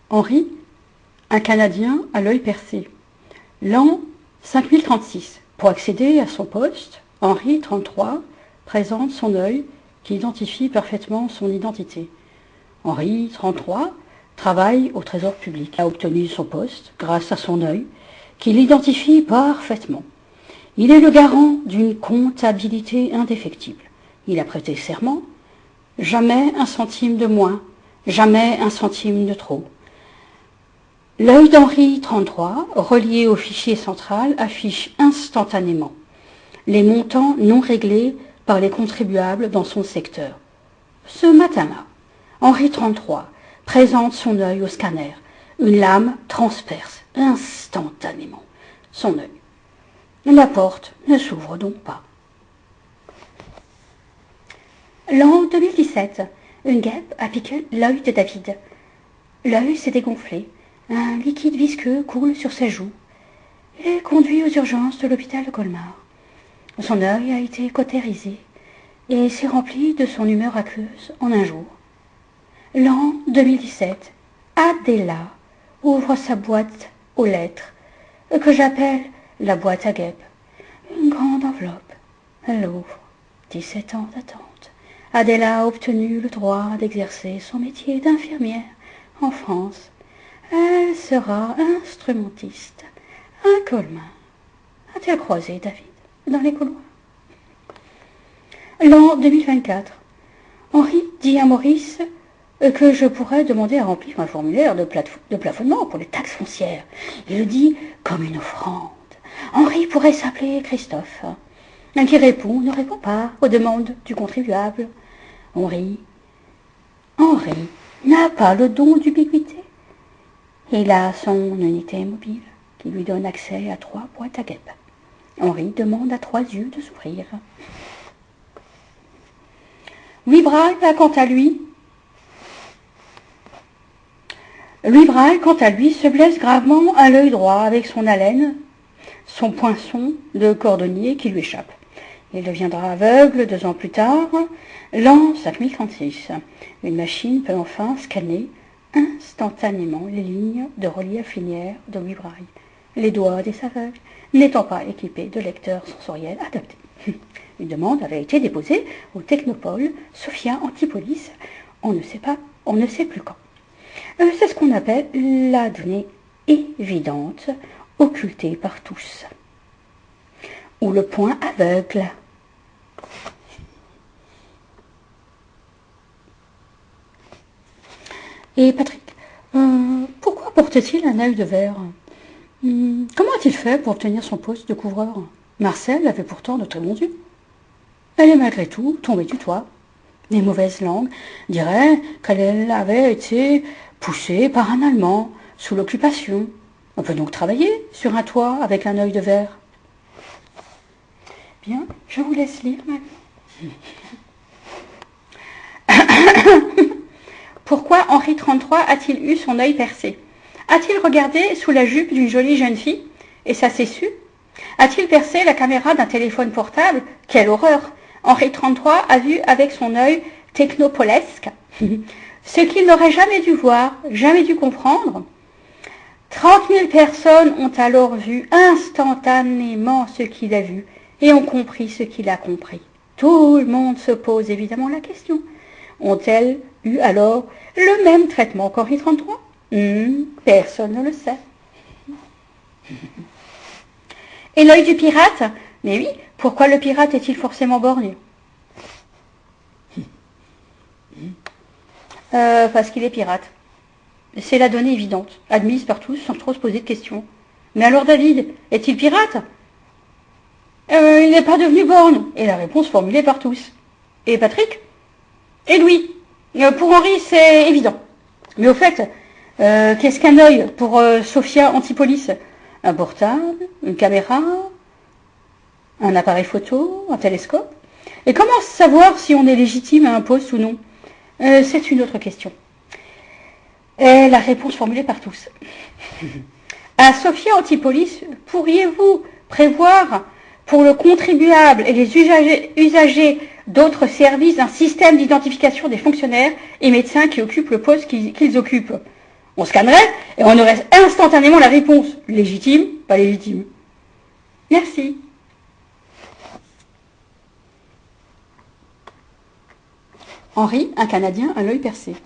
Henri, un Canadien à l'œil percé. L'an 5036. Pour accéder à son poste, Henri, 33, présente son œil qui identifie parfaitement son identité. Henri, 33, travaille au Trésor public. Il a obtenu son poste grâce à son œil qui l'identifie parfaitement. Il est le garant d'une comptabilité indéfectible. Il a prêté serment. Jamais un centime de moins, jamais un centime de trop. L'œil d'Henri 33, relié au fichier central, affiche instantanément les montants non réglés par les contribuables dans son secteur. Ce matin-là, Henri 33 présente son œil au scanner. Une lame transperce instantanément son œil. La porte ne s'ouvre donc pas. L'an 2017, une guêpe a piqué l'œil de David. L'œil s'est dégonflé. Un liquide visqueux coule sur ses joues. Il est conduit aux urgences de l'hôpital de Colmar. Son œil a été cautérisé et s'est rempli de son humeur aqueuse en un jour. L'an 2017, Adela ouvre sa boîte aux lettres, que j'appelle la boîte à guêpes. Une grande enveloppe. Elle l'ouvre. 17 ans d'attente. Adela a obtenu le droit d'exercer son métier d'infirmière en France. Elle sera instrumentiste à Colmar. A-t-elle croisé David dans les couloirs? L'an 2024. Henri dit à Maurice que je pourrais demander à remplir un formulaire de plafonnement pour les taxes foncières. Il le dit comme une offrande. Henri pourrait s'appeler Christophe, qui ne répond pas aux demandes du contribuable. Henri n'a pas le don d'ubiquité. Il a son unité mobile qui lui donne accès à 3 boîtes à guêpes. Henri demande à 3 yeux de s'ouvrir. Louis Braille, quant à lui, se blesse gravement à l'œil droit avec son haleine, son poinçon de cordonnier qui lui échappe. Il deviendra aveugle 2 ans plus tard, l'an 5036. Une machine peut enfin scanner instantanément les lignes de relief linéaire de Louis Braille, les doigts des aveugles n'étant pas équipés de lecteurs sensoriels adaptés. Une demande avait été déposée au Technopole Sophia Antipolis, on ne sait plus quand. C'est ce qu'on appelle la donnée évidente, occultée par tous. Ou le point aveugle. Et Patrick, pourquoi porte-t-il un œil de verre? Comment a-t-il fait pour obtenir son poste de couvreur? Marcel avait pourtant de très bons yeux. Elle est malgré tout tombée du toit. Les mauvaises langues diraient qu'elle avait été poussée par un Allemand sous l'occupation. On peut donc travailler sur un toit avec un œil de verre. Bien, je vous laisse lire maintenant. Pourquoi Henri 33 a-t-il eu son œil percé? A-t-il regardé sous la jupe d'une jolie jeune fille et ça s'est su? A-t-il percé la caméra d'un téléphone portable? Quelle horreur! Henri 33 a vu avec son œil technopolesque ce qu'il n'aurait jamais dû voir, jamais dû comprendre. 30 000 personnes ont alors vu instantanément ce qu'il a vu et ont compris ce qu'il a compris. Tout le monde se pose évidemment la question. Ont-elles eu alors le même traitement qu'Henri 33? Personne ne le sait. Et l'œil du pirate? Mais oui, pourquoi le pirate est-il forcément borgne? Parce qu'il est pirate. C'est la donnée évidente, admise par tous sans trop se poser de questions. Mais alors David, est-il pirate? Il n'est pas devenu borgne. Et la réponse formulée par tous. Et Patrick? Et Louis? Pour Henri, c'est évident. Mais au fait, qu'est-ce qu'un œil pour Sophia Antipolis? Un portable, une caméra, un appareil photo, un télescope? Et comment savoir si on est légitime à un poste ou non? C'est une autre question. Et la réponse formulée par tous. À Sophia Antipolis, pourriez-vous prévoir pour le contribuable et les usagers d'autres services un système d'identification des fonctionnaires et médecins qui occupent le poste qu'ils occupent? On scannerait et on aurait instantanément la réponse. Légitime, pas légitime. Merci. Henri, un Canadien, à l'œil percé.